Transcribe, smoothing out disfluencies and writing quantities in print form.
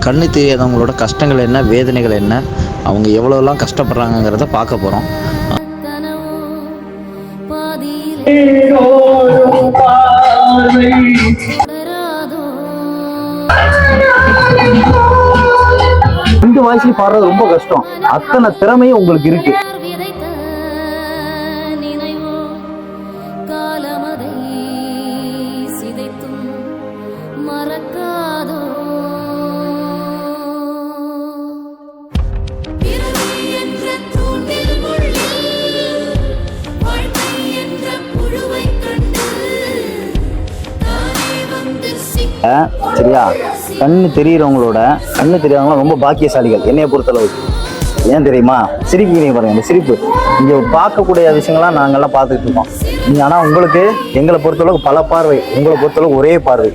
கண்ணு தெரியாதவங்களோட கஷ்டங்கள் என்ன, வேதனைகள் என்ன, அவங்க எவ்வளோலாம் கஷ்டப்படுறாங்கங்கிறத பார்க்க போகிறோம். ரெண்டு வாய்ஸ்லயும் பாடுறது ரொம்ப கஷ்டம். அத்தனை திறமையும் உங்களுக்கு இருக்கு. சரியா, கண்ணு தெரியாதவங்க ரொம்ப பாக்கியசாலிகள் என்னைய பொறுத்தளவுக்கு. ஏன் தெரியுமா? சிரிக்கிறீங்க பாருங்க, இந்த சிரிப்பு இங்கே பார்க்கக்கூடிய விஷயங்கள்லாம் நாங்கள்லாம் பார்த்துட்டு இருக்கோம். ஆனால் உங்களுக்கு எங்களை பொறுத்தளவுக்கு பல பார்வை, உங்களை பொறுத்தளவுக்கு ஒரே பார்வை.